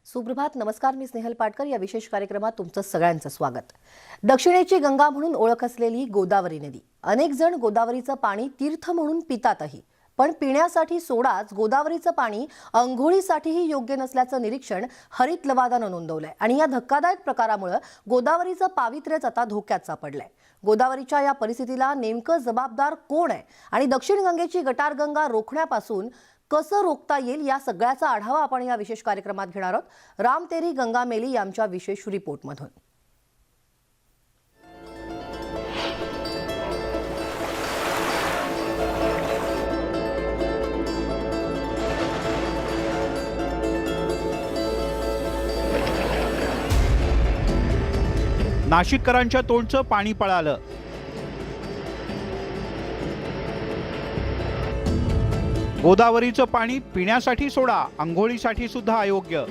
सुप्रभात, नमस्कार. मी स्नेहल पाटकर. या विशेष कार्यक्रमात तुमचं सगळ्यांचं स्वागत. दक्षिणेची गंगा म्हणून ओळख असलेली गोदावरी नदी. अनेक जण गोदावरीचं पाणी तीर्थ म्हणून पितातही, पण पिण्यासाठी सोडाच गोदावरीचं पाणी अंघोळीसाठीही योग्य नसल्याचं निरीक्षण हरित लवादानं नोंदवलंय. आणि या धक्कादायक प्रकारामुळे गोदावरीचं पावित्र्यच आता धोक्यात सापडलंय. गोदावरीच्या या परिस्थितीला नेमकं जबाबदार कोण आहे आणि दक्षिण गंगेची गटारगंगा रोखण्यापासून कसं रोखता येईल या सगळ्याचा आढावा आपण या विशेष कार्यक्रमात घेणार आहोत. राम तेरी गंगा मेली आमच्या विशेष रिपोर्टमधून. नाशिककरांच्या तोंडचं पाणी पळालं. गोदावरीचं पाणी पिण्यासाठी सोडा, अंघोळीसाठी सुद्धा अयोग्य.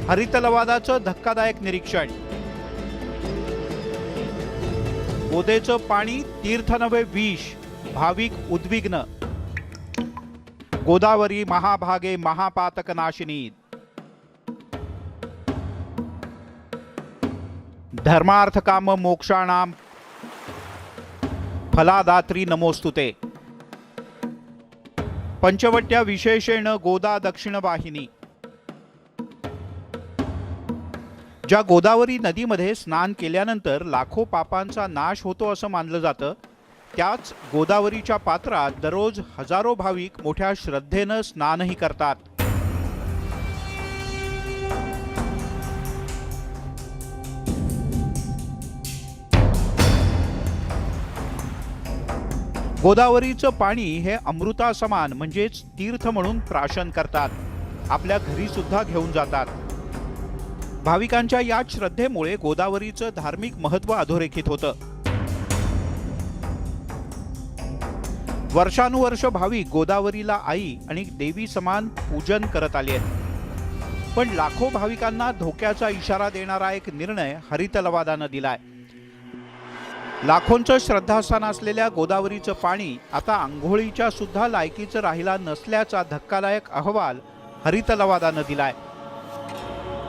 हरित लवादाचं धक्कादायक निरीक्षण. गोदेचं पाणी तीर्थ नव्हे विष, भाविक उद्विग्न. गोदावरी महाभागे महापातक नाशिनी. धर्मार्थ काम मोक्षाणाम फलादात्री नमोस्तुते. पंचवट्या विशेषेण गोदा दक्षिण वाहिनी. ज्या गोदावरी नदीमध्ये स्नान केल्यानंतर लाखो पापांचा नाश होतो असं मानलं जातं, त्याच गोदावरीच्या पात्रात दररोज हजारो भाविक मोठ्या श्रद्धेनं स्नानही करतात. गोदावरीचं पाणी हे अमृता समान म्हणजेच तीर्थ म्हणून प्राशन करतात, आपल्या घरी सुद्धा घेऊन जातात. भाविकांच्या या श्रद्धेमुळे गोदावरीचं धार्मिक महत्त्व अधोरेखित होतं. वर्षानुवर्ष भाविक गोदावरीला आई आणि देवी समान पूजन करत आले आहेत. पण लाखो भाविकांना धोक्याचा इशारा देणारा एक निर्णय हरित लवादानं दिलाय. लाखोंचं श्रद्धास्थान असलेल्या गोदावरीचं पाणी आता अंघोळीच्या सुद्धा लायकीचं राहिला नसल्याचा धक्कादायक अहवाल हरित लवादानं दिलाय.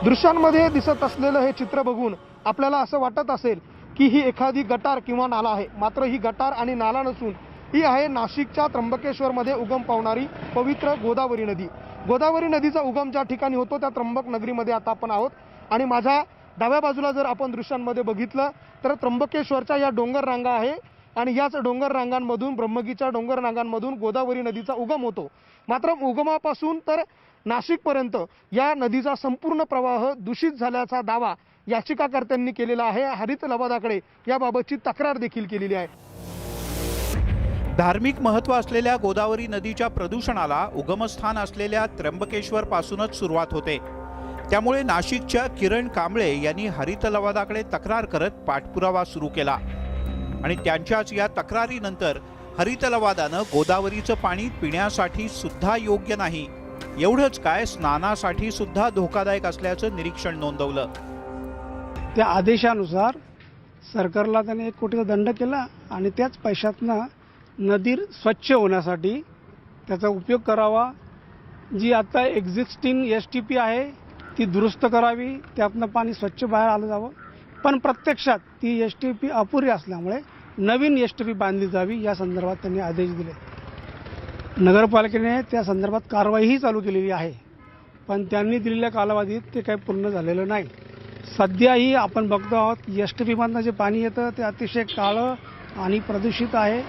दृश्यांमध्ये दिसत असलेलं हे चित्र बघून आपल्याला असं वाटत असेल की ही एखादी गटार किंवा नाला आहे, मात्र ही गटार आणि नाला नसून ही आहे नाशिकच्या त्र्यंबकेश्वरमध्ये उगम पावणारी पवित्र गोदावरी नदी. गोदावरी नदीचा उगम ज्या ठिकाणी होतो त्या त्र्यंबक नगरीमध्ये आता आपण आहोत. आणि माझ्या डाव्या बाजूला जर आपण दृश्यांमध्ये बघितलं तर त्र्यंबकेश्वरच्या या डोंगर रांगा आहे आणि याच डोंगर रांगांमधून, ब्रह्मगीच्या डोंगर रांगांमधून गोदावरी नदीचा उगम होतो. मात्र उगमापासून तर नाशिकपर्यंत या नदीचा संपूर्ण प्रवाह दूषित झाल्याचा दावा याचिकाकर्त्यांनी केलेला आहे. हरित लवादाकडे याबाबतची तक्रार देखील केलेली आहे. धार्मिक महत्त्व असलेल्या गोदावरी नदीच्या प्रदूषणाला उगमस्थान असलेल्या त्र्यंबकेश्वर पासूनच सुरुवात होते. त्यामुळे नाशिकच्या किरण कांबळे यांनी हरित लवादाकडे तक्रार करत पाठपुरावा सुरू केला आणि त्यांच्याच या तक्रारीनंतर हरित लवादानं गोदावरीचं पाणी पिण्यासाठी सुद्धा योग्य नाही, एवढंच काय स्नानासाठी सुद्धा धोकादायक असल्याचं निरीक्षण नोंदवलं. त्या आदेशानुसार सरकारला त्याने 1 कोटीचा दंड केला आणि त्याच पैशातनं नदी स्वच्छ होण्यासाठी त्याचा उपयोग करावा. जी आता एक्झिस्टिंग STP आहे ती दुरुस्त करावी, त्यातनं पाणी स्वच्छ बाहेर आलं जावं. पण प्रत्यक्षात ती STP अपुरी असल्यामुळे नवीन STP बांधली जावी या संदर्भात त्यांनी आदेश दिले. नगरपालिकेने त्या संदर्भात कारवाईही चालू केलेली आहे, पण त्यांनी दिलेल्या कालावधीत ते काही पूर्ण झालेलं नाही. सध्याही आपण बघतो आहोत STPमधनं जे पाणी येतं ते अतिशय काळं आणि प्रदूषित आहे.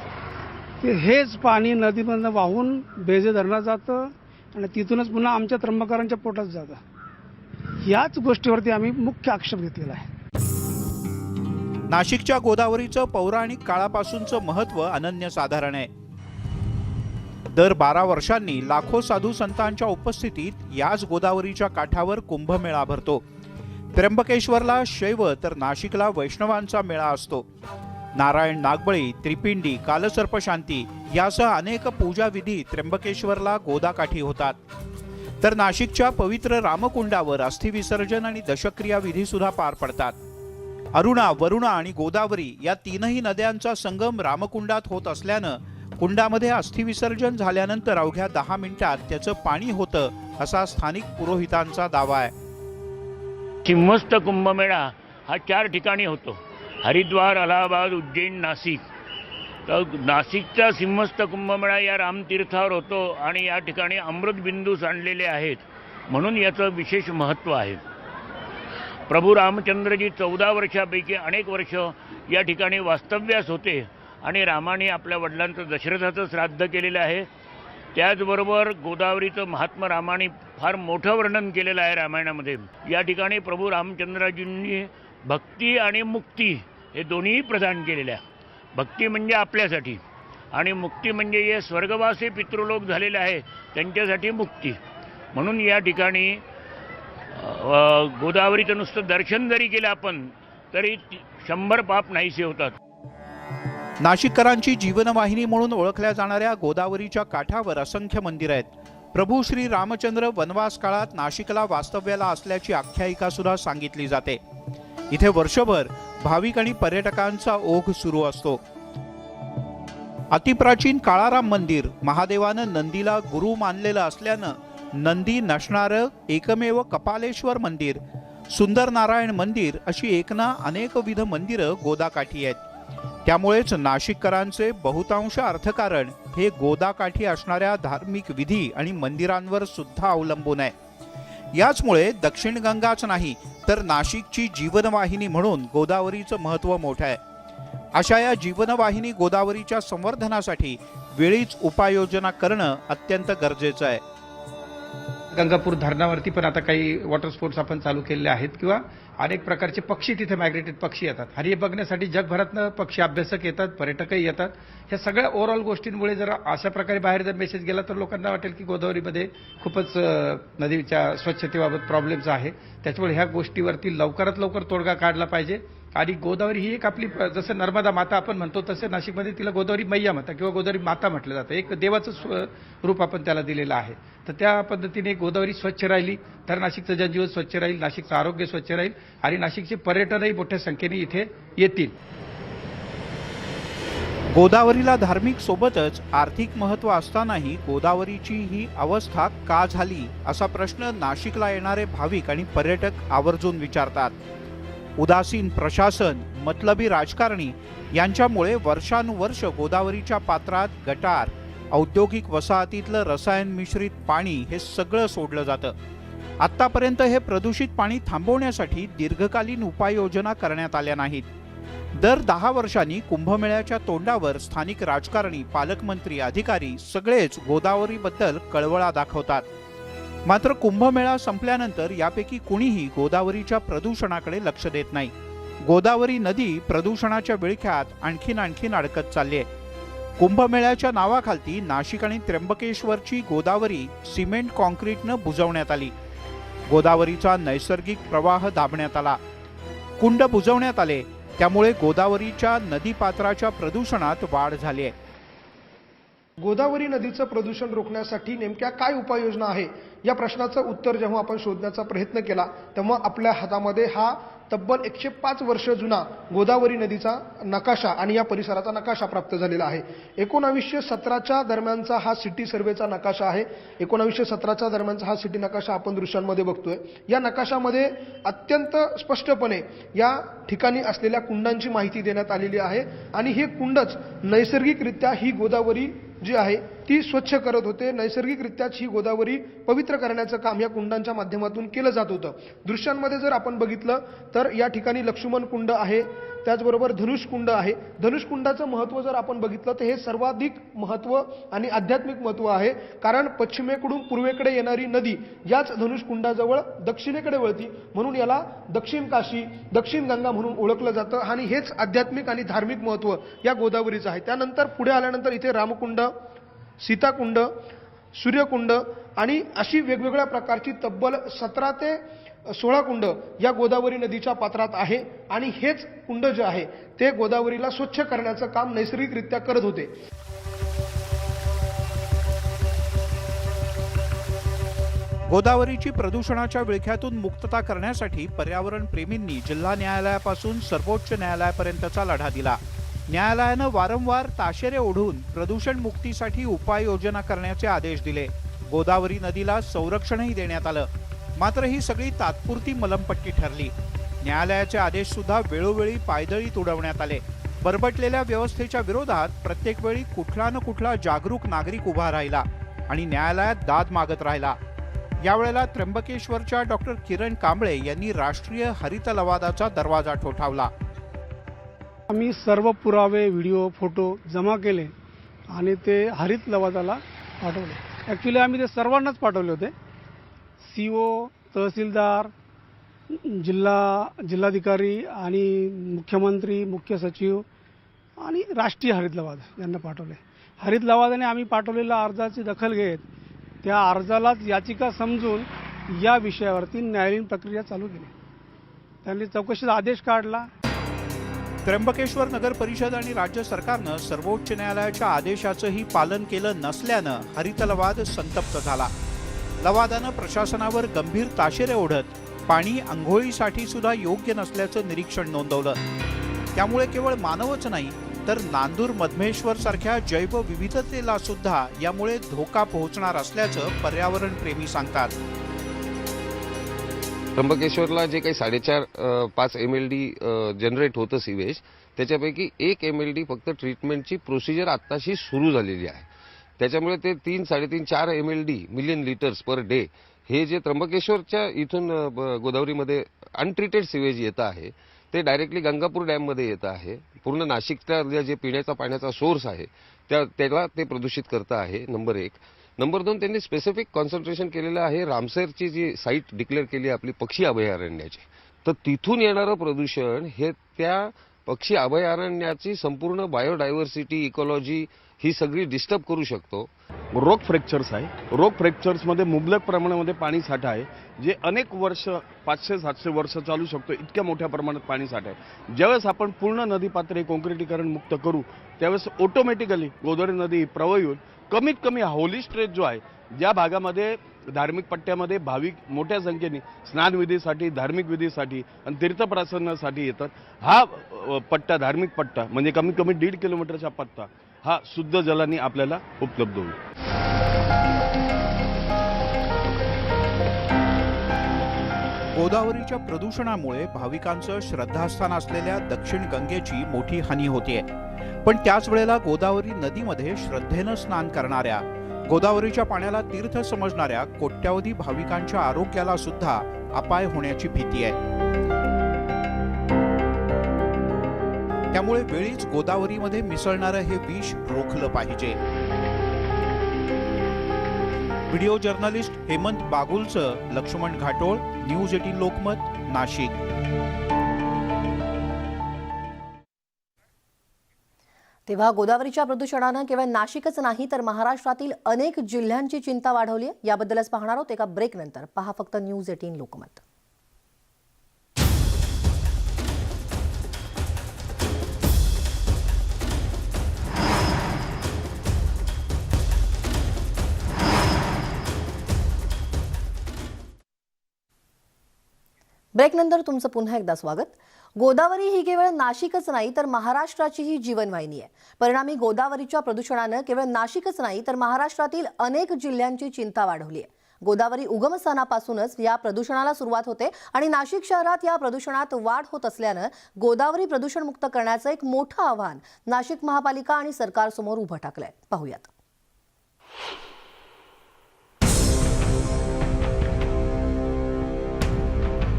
ते हेच पाणी नदीमधनं वाहून बेजे धरणात जातं आणि तिथूनच पुन्हा आमच्या त्र्यंबकरांच्या पोटात जातं. याच गोष्टीवरती आम्ही मुख्य आक्षेप घेतलेला आहे. नाशिकच्या गोदावरीचं पौराणिक काळापासूनचं महत्त्व अनन्यसाधारण आहे. दर 12 वर्षांनी लाखो साधू संतांच्या उपस्थितीत याच गोदावरीच्या काठावर कुंभमेळा भरतो. त्र्यंबकेश्वरला शैव तर नाशिकला वैष्णवांचा मेळा असतो. नारायण नागबळी, त्रिपिंडी, कालसर्पशांती यासह अनेक पूजाविधी त्र्यंबकेश्वरला गोदाकाठी होतात. तर नाशिकच्या पवित्र रामकुंडावर अस्थिविसर्जन आणि दशक्रिया विधी सुद्धा पार पडतात. अरुणा, वरुणा आणि गोदावरी या तीनही नद्यांचा संगम रामकुंडात होत असल्यानं कुंडामध्ये अस्थि विसर्जन झाल्यानंतर अवघ्या 10 मिनिटात त्याचं पाणी होतं, असा स्थानिक पुरोहितांचा दावा आहे. सिंहस्थ कुंभमेळा हा 4 ठिकाणी होतो. हरिद्वार, अलाहाबाद, उज्जैन, नाशिक. तर नाशिकचा सिंहस्थ कुंभमेळा या रामतीर्थावर होतो आणि या ठिकाणी अमृतबिंदू सांडलेले आहेत, म्हणून याचं विशेष महत्त्व आहे. प्रभू रामचंद्रजी 14 वर्षापैकी अनेक वर्ष या ठिकाणी वास्तव्यास होते आणि रामाने आपल्या वडिलांचं दशरथाचं श्राद्ध केलेलं आहे. त्याचबरोबर गोदावरीचं महात्म्य रामाने फार मोठं वर्णन केलेलं आहे रामायणामध्ये. या ठिकाणी प्रभू रामचंद्रजींनी भक्ती आणि मुक्ती हे दोन्ही प्रदान केलेले आहे. भक्ती म्हणजे आपल्यासाठी आणि मुक्ती म्हणजे हे स्वर्गवासी पितृलोक झालेले आहे त्यांच्यासाठी मुक्ती. म्हणून या ठिकाणी गोदावरीचं नुसतं दर्शन जरी केलं आपण तरी 100 पाप नाहीसे होतात. नाशिककरांची जीवनवाहिनी म्हणून ओळखल्या जाणाऱ्या गोदावरीच्या काठावर असंख्य मंदिरं आहेत. प्रभू श्री रामचंद्र वनवास काळात नाशिकला वास्तव्याला असल्याची आख्यायिका सुद्धा सांगितली जाते. इथे वर्षभर भाविक आणि पर्यटकांचा ओघ सुरू असतो. अतिप्राचीन काळाराम मंदिर महादेवानं नंदीला गुरु मानलेलं असल्यानं नंदी नसणारं एकमेव कपालेश्वर मंदिर, सुंदर नारायण मंदिर अशी एकना अनेकविध मंदिरं गोदाकाठी आहेत. त्यामुळेच नाशिककरांचे बहुतांश अर्थकारण हे गोदाकाठी असणाऱ्या धार्मिक विधी आणि मंदिरांवर सुद्धा अवलंबून आहे. याचमुळे दक्षिण गंगाच नाही तर नाशिकची जीवनवाहिनी म्हणून गोदावरीचं महत्त्व मोठं आहे. अशा या जीवनवाहिनी गोदावरीच्या संवर्धनासाठी वेळीच उपाययोजना करणं अत्यंत गरजेचं आहे. गंगापूर धरणावरती पण आता काही वॉटर स्पोर्ट्स आपण चालू केलेले आहेत किंवा अनेक प्रकारचे पक्षी तिथे मायग्रेटेड पक्षी येतात आणि हे बघण्यासाठी जगभरातनं पक्षी अभ्यासक येतात, पर्यटकही येतात. ह्या सगळ्या ओव्हरऑल गोष्टींमुळे जर अशा प्रकारे बाहेर जर मेसेज गेला तर लोकांना वाटेल की गोदावरीमध्ये खूपच नदीच्या स्वच्छतेबाबत प्रॉब्लेम्स आहे. त्याच्यामुळे ह्या गोष्टीवरती लवकरात लवकर तोडगा काढला पाहिजे. आणि गोदावरी ही एक आपली जसं नर्मदा माता आपण म्हणतो तसं नाशिकमध्ये तिला गोदावरी मैया माता किंवा गोदावरी माता म्हटलं जातं. एक देवाचं रूप आपण त्याला दिलेलं आहे. तर त्या पद्धतीने गोदावरी स्वच्छ राहिली तर नाशिकचं जनजीवन स्वच्छ राहील, नाशिकचं आरोग्य स्वच्छ राहील आणि नाशिकचे पर्यटनही मोठ्या संख्येने इथे येतील. गोदावरीला धार्मिक सोबतच आर्थिक महत्त्व असतानाही गोदावरीची ही अवस्था का झाली असा प्रश्न नाशिकला येणारे भाविक आणि पर्यटक आवर्जून विचारतात. उदासीन प्रशासन, मतलबी राजकारणी यांच्यामुळे वर्षानुवर्ष गोदावरीच्या पात्रात गटार, औद्योगिक वसाहतीतलं रसायन मिश्रित पाणी हे सगळं सोडलं जातं. आत्तापर्यंत हे प्रदूषित पाणी थांबवण्यासाठी दीर्घकालीन उपाययोजना करण्यात आल्या नाहीत. दर 10 वर्षांनी कुंभमेळ्याच्या तोंडावर स्थानिक राजकारणी, पालकमंत्री, अधिकारी सगळेच गोदावरीबद्दल कळवळा दाखवतात. मात्र कुंभमेळा संपल्यानंतर यापैकी कुणीही गोदावरीच्या प्रदूषणाकडे लक्ष देत नाही. गोदावरी नदी प्रदूषणाच्या विळख्यात आणखीन अडकत चालली आहे. कुंभमेळ्याच्या नावाखालती नाशिक आणि त्र्यंबकेश्वरची गोदावरी सिमेंट कॉन्क्रीटनं बुजवण्यात आली. गोदावरीचा नैसर्गिक प्रवाह दाबण्यात आला. कुंड बुजवण्यात आले. त्यामुळे गोदावरीच्या नदीपात्राच्या प्रदूषणात वाढ झाली आहे. गोदावरी नदीचं प्रदूषण रोखण्यासाठी नेमक्या काय उपाययोजना आहे या प्रश्नाचं उत्तर जेव्हा आपण शोधण्याचा प्रयत्न केला तेव्हा आपल्या हातामध्ये हा तब्बल 105 वर्ष जुना गोदावरी नदीचा नकाशा आणि या परिसराचा नकाशा प्राप्त झालेला आहे. 1917च्या दरम्यानचा हा सिटी सर्वेचा नकाशा आहे. 1917च्या दरम्यानचा हा सिटी नकाशा आपण दृश्यांमध्ये बघतोय. या नकाशामध्ये अत्यंत स्पष्टपणे या ठिकाणी असलेल्या कुंडांची माहिती देण्यात आलेली आहे आणि हे कुंडच नैसर्गिकरित्या ही गोदावरी जी आहे ती स्वच्छ करत होते. नैसर्गिकरित्याच ही गोदावरी पवित्र करण्याचं काम या कुंडांच्या माध्यमातून केलं जात होतं. दृश्यांमध्ये जर आपण बघितलं तर या ठिकाणी लक्ष्मण कुंड आहे, त्याचबरोबर धनुष कुंड आहे. धनुष कुंडाचं महत्त्व जर आपण बघितलं तर हे सर्वाधिक महत्त्व आणि आध्यात्मिक महत्त्व आहे. कारण पश्चिमेकडून पूर्वेकडे येणारी नदी याच धनुष कुंडाजवळ दक्षिणेकडे वळती, म्हणून याला दक्षिण काशी, दक्षिण गंगा म्हणून ओळखलं जातं आणि हेच आध्यात्मिक आणि धार्मिक महत्त्व या गोदावरीचं आहे. त्यानंतर पुढे आल्यानंतर इथे रामकुंड, सीताकुंड, सूर्यकुंड आणि अशी वेगवेगळ्या प्रकारची तब्बल 17 ते 16 कुंड या गोदावरी नदीच्या पात्रात आहे आणि हेच कुंड जे आहे ते गोदावरीला स्वच्छ करण्याचं काम नैसर्गिकरित्या करत होते. गोदावरीची प्रदूषणाच्या विळख्यातून मुक्तता करण्यासाठी पर्यावरण प्रेमींनी जिल्हा न्यायालयापासून सर्वोच्च न्यायालयापर्यंतचा लढा दिला. न्यायालयानं वारंवार ताशेरे ओढून प्रदूषण मुक्तीसाठी उपाययोजना करण्याचे आदेश दिले. गोदावरी नदीला संरक्षणही देण्यात आलं. मात्र ही सगळी तात्पुरती मलमपट्टी ठरली. न्यायालयाचे आदेश सुद्धा वेळोवेळी पायदळीत उडवण्यात आले. बरबटलेल्या व्यवस्थेच्या विरोधात प्रत्येक वेळी कुठला न कुठला जागरूक नागरिक उभा राहिला आणि न्यायालयात दाद मागत राहिला. यावेळेला त्र्यंबकेश्वरच्या डॉक्टर किरण कांबळे यांनी राष्ट्रीय हरित लवादाचा दरवाजा ठोठावला. आम्ही सर्व पुरावे, व्हिडिओ, फोटो जमा केले आणि ते हरित लवादाला पाठवले. ॲक्च्युली आम्ही ते सर्वांनाच पाठवले होते. CO, तहसीलदार, जिल्हाधिकारी आणि मुख्यमंत्री, मुख्य सचिव आणि राष्ट्रीय हरित लवाद यांना पाठवले. हरित लवादाने आम्ही पाठवलेल्या अर्जाची दखल घेत त्या अर्जालाच याचिका समजून या विषयावरती न्यायालयीन प्रक्रिया चालू केली. त्यांनी चौकशीचा आदेश काढला. त्र्यंबकेश्वर नगर परिषद आणि राज्य सरकारनं सर्वोच्च न्यायालयाच्या आदेशाचंही पालन केलं नसल्यानं हरित लवाद संतप्त झाला. लवादानं प्रशासनावर गंभीर ताशेरे ओढत पाणी अंघोळीसाठी सुद्धा योग्य नसल्याचं निरीक्षण नोंदवलं. त्यामुळे केवळ मानवच नाही तर नांदूर मधमेश्वर सारख्या जैवविविधतेला सुद्धा यामुळे धोका पोहोचणार असल्याचं पर्यावरण प्रेमी सांगतात. त्र्यंबकेश्वरला जे काही 4.5 MLD जनरेट होतं सिवेज, त्याच्यापैकी 1 MLD फक्त ट्रीटमेंटची प्रोसिजर आत्ताशी सुरू झालेली आहे. त्याच्यामुळे ते 3-3.5-4 MLD million litres per day हे जे त्र्यंबकेश्वरच्या इथून गोदावरीमध्ये अनट्रीटेड सिवेज येतं आहे ते डायरेक्टली गंगापूर डॅममध्ये येतं आहे. पूर्ण नाशिकच्या जे पिण्याचा पाण्याचा सोर्स आहे त्याला ते प्रदूषित करतं आहे. नंबर 1. नंबर 2, त्यांनी स्पेसिफिक कॉन्सन्ट्रेशन केलेलं आहे रामसरची जी साईट डिक्लेअर केली आपली पक्षी अभयारण्याची, तर तिथून येणारं प्रदूषण हे त्या पक्षी अभयारण्याची संपूर्ण बायोडायव्हर्सिटी, इकॉलॉजी ही सगळी डिस्टर्ब करू शकतो. रॉक फ्रॅक्चर्स आहे. रॉक फ्रॅक्चर्समध्ये मुबलक प्रमाणामध्ये पाणी साठा आहे, जे अनेक वर्ष 500-700 वर्ष चालू शकतो, इतक्या मोठ्या प्रमाणात पाणी साठा आहे. ज्यावेळेस आपण पूर्ण नदी पात्रे कॉन्क्रिटीकरण मुक्त करू त्यावेळेस ऑटोमॅटिकली गोदावरी नदी प्रवाही होऊन कमीत कमी होली स्ट्रेच जो आहे, ज्या भागामध्ये धार्मिक पट्ट्यामध्ये भाविक मोठ्या संख्येने स्नानविधीसाठी, धार्मिक विधीसाठी आणि तीर्थप्रसन्नासाठी येतात, हा पट्टा, धार्मिक पट्टा म्हणजे कमीत कमी 1.5 किलोमीटरचा पट्टा हा शुद्ध जलाने आपल्याला उपलब्ध होईल. गोदावरीच्या प्रदूषणामुळे भाविकांचं श्रद्धास्थान असलेल्या दक्षिण गंगेची मोठी हानी होतीये. पण त्याच वेळेला गोदावरी नदीमध्ये श्रद्धेनं स्नान करणाऱ्या, गोदावरीच्या पाण्याला तीर्थ समजणाऱ्या कोट्यावधी भाविकांच्या आरोग्याला सुद्धा अपाय होण्याची भीती आहे. त्यामुळे वेळीच गोदावरीमध्ये मिसळणारं हे विष रोखलं पाहिजे. व्हिडिओ जर्नलिस्ट हेमंत बागुलचं लक्ष्मण घाटोळ, न्यूज 18 लोकमत, नाशिक. तेव्हा गोदावरीच्या प्रदूषणानं केवळ नाशिकच नाही तर महाराष्ट्रातील अनेक जिल्ह्यांची चिंता वाढवली आहे. याबद्दलच पाहणार आहोत एका ब्रेकनंतर. पहा फक्त न्यूज 18 लोकमत. ब्रेकनंतर तुमचं पुन्हा एकदा स्वागत. गोदावरी ही केवळ नाशिकच नाही तर महाराष्ट्राचीही जीवनवाहिनी आहे. परिणामी गोदावरीच्या प्रदूषणानं केवळ नाशिकच नाही तर महाराष्ट्रातील अनेक जिल्ह्यांची चिंता वाढवली आहे. गोदावरी उगमस्थानापासूनच या प्रदूषणाला सुरुवात होते आणि नाशिक शहरात या प्रदूषणात वाढ होत असल्यानं गोदावरी प्रदूषणमुक्त करण्याचं एक मोठं आव्हान नाशिक महापालिका आणि सरकारसमोर उभं टाकलंय. पाहूयात.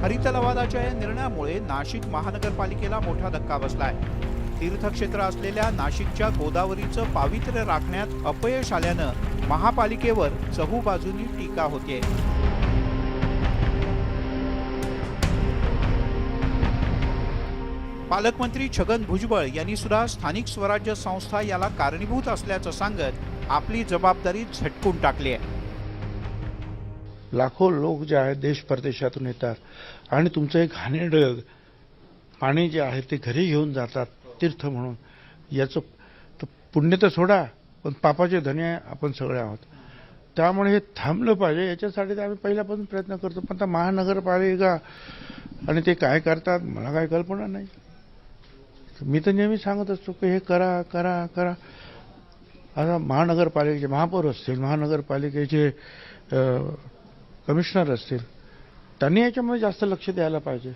हरित लवादाच्या या निर्णयामुळे नाशिक महानगरपालिकेला मोठा धक्का बसलाय. तीर्थक्षेत्र असलेल्या नाशिकच्या गोदावरीचं पावित्र्य राखण्यात अपयश आल्यानं महापालिकेवर चहूबाजूंनी टीका होतेय. पालकमंत्री छगन भुजबळ यांनी सुद्धा स्थानिक स्वराज्य संस्था याला कारणीभूत असल्याचं सांगत आपली जबाबदारी झटकून टाकली आहे. लाखो लोक जे आहेत देश परदेशातून येतात आणि तुमचं एक घाणेरडं पाणी जे आहे ते घरी घेऊन जातात तीर्थ म्हणून. याचं पुण्य तर सोडा पण पापाचे धनी आपण सगळे आहोत. त्यामुळे हे थांबलं पाहिजे. याच्यासाठी आम्ही पहिल्यापासून प्रयत्न करतो. पण आता महानगरपालिका आणि ते काय करतात मला काय कल्पना नाही. मी तर नेहमी सांगत असतो की हे करा करा करा. आता महानगरपालिकेचे महापौर असतील, महानगरपालिकेचे कमिशनर असतील, त्यांनी याच्यामध्ये जास्त लक्ष द्यायला पाहिजे.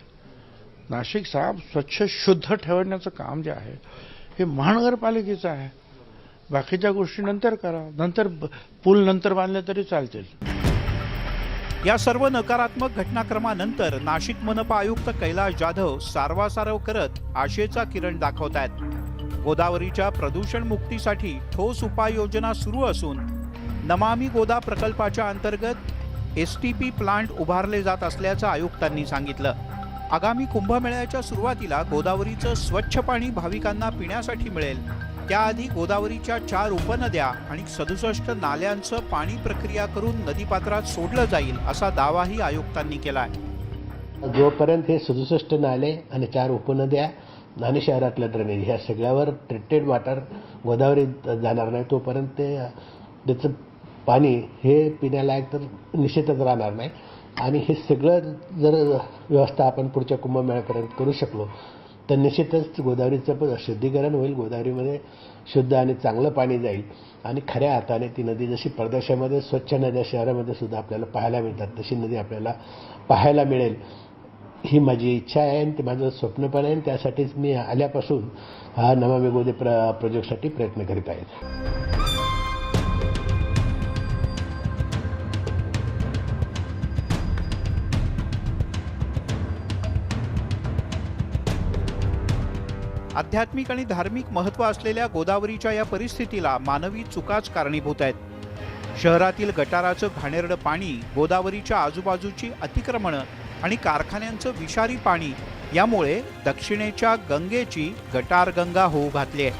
नाशिक साफ स्वच्छ शुद्ध ठेवण्याचं काम जे आहे हे महानगरपालिकेचं आहे. बाकीच्या गोष्टी नंतर करा, नंतर पूल नंतर बांधले तरी चालतील. या सर्व नकारात्मक घटनाक्रमानंतर नाशिक मनपा आयुक्त कैलास जाधव सारवासारव करत आशेचा किरण दाखवतायत. गोदावरीच्या प्रदूषण मुक्तीसाठी ठोस उपाययोजना सुरू असून नमामि गोदा प्रकल्पाच्या अंतर्गत एसटीपी प्लांट उभारले जात असल्याचं आयुक्तांनी सांगितलं. आगामी कुंभमेळ्याच्या सुरुवातीला गोदावरीचं स्वच्छ पाणी भाविकांना पिण्यासाठी मिळेल. त्याआधी गोदावरीच्या 4 उपनद्या आणि 67 नाल्यांचं पाणी प्रक्रिया करून नदीपात्रात सोडलं जाईल असा दावाही आयुक्तांनी केलाय. जोपर्यंत हे 67 नाले आणि 4 उपनद्या आणि शहरातलं ड्रेनेज ह्या सगळ्यावर ट्रीटेड वॉटर गोदावरीत जाणार नाही तोपर्यंत त्याचं पाणी हे पिण्यालायक तर निश्चितच राहणार नाही. आणि हे सगळं जर व्यवस्था आपण पुढच्या कुंभमेळ्यापर्यंत करू शकलो तर निश्चितच गोदावरीचं शुद्धीकरण होईल. गोदावरीमध्ये शुद्ध आणि चांगलं पाणी जाईल आणि खऱ्या अर्थाने ती नदी जशी परदेशामध्ये स्वच्छ नद्या शहरामध्ये सुद्धा आपल्याला पाहायला मिळतात तशी नदी आपल्याला पाहायला मिळेल ही माझी इच्छा आहे आणि ते माझं स्वप्न पण आहे. आणि त्यासाठीच मी आल्यापासून हा नमामि गोदे प्रोजेक्टसाठी प्रयत्न करीत आहे. आध्यात्मिक आणि धार्मिक महत्त्व असलेल्या गोदावरीच्या या परिस्थितीला मानवी चुकाच कारणीभूत आहेत. शहरातील गटाराचं घाणेरडं पाणी, गोदावरीच्या आजूबाजूची अतिक्रमणं आणि कारखान्यांचं विषारी पाणी यामुळे दक्षिणेच्या गंगेची गटारगंगा होऊ घातली आहे.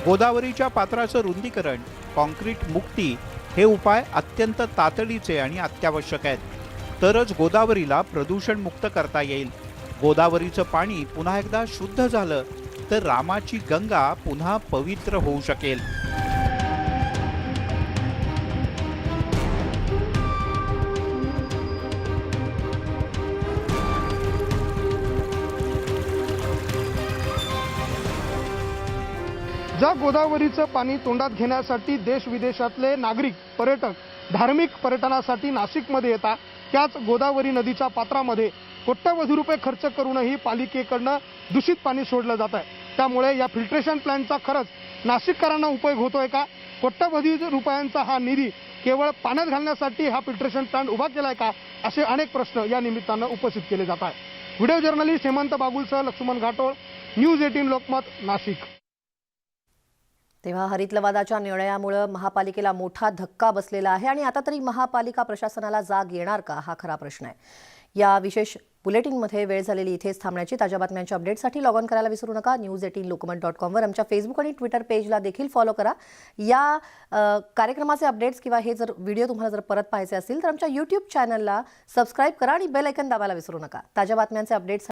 गोदावरीच्या पात्राचं रुंदीकरण, कॉन्क्रीट मुक्ती हे उपाय अत्यंत तातडीचे आणि अत्यावश्यक आहेत. तरच गोदावरीला प्रदूषण मुक्त करता येईल. गोदावरीचं पाणी पुन्हा एकदा शुद्ध झालं तर रामाची गंगा पुन्हा पवित्र होऊ शकेल. ज्या गोदावरीचं पाणी तोंडात घेण्यासाठी देश विदेशातले नागरिक पर्यटक धार्मिक पर्यटनासाठी नाशिकमध्ये येतात त्याच गोदावरी नदीच्या पात्रामध्ये कोट्यवधी रुपये खर्च करूनही पालिकेकडनं दूषित पाणी सोडलं जात आहे. त्यामुळे या फिल्ट्रेशन प्लॅन्टचा खरंच नाशिककरांना उपयोग होतोय का? कोट्यवधी रुपयांचा हा निधी केवळ पाण्यात घालण्यासाठी हा फिल्ट्रेशन प्लॅन्ट उभा केलाय का? असे अनेक प्रश्न या निमित्तानं उपस्थित केले जात आहेत. व्हिडिओ जर्नलिस्ट हेमंत बागुलसह लक्ष्मण घाटोळ, न्यूज 18 लोकमत, नाशिक. तेव्हा हरित लवादाच्या निर्णयामुळे महापालिकेला मोठा धक्का बसलेला आहे आणि आता तरी महापालिका प्रशासनाला जाग येणार का हा खरा प्रश्न आहे. या विशेष बुलेटिनमध्ये वेळ झालेली इथेच थांबण्याची. ताज्या बातम्यांच्या अपडेटसाठी लॉग ऑन करायला विसरू नका. news18lokmat.com वर आमच्या फेसबुक आणि ट्विटर पेजला देखील फॉलो करा. या कार्यक्रमाचे अपडेट्स किंवा हे जर व्हिडिओ तुम्हाला जर परत पाहायचे असतील तर आमच्या यूट्यूब चॅनलला सबस्क्राईब करा आणि बेल आयकॉन दाबायला विसरू नका. ताज्या बातम्यांचे अपडेट्स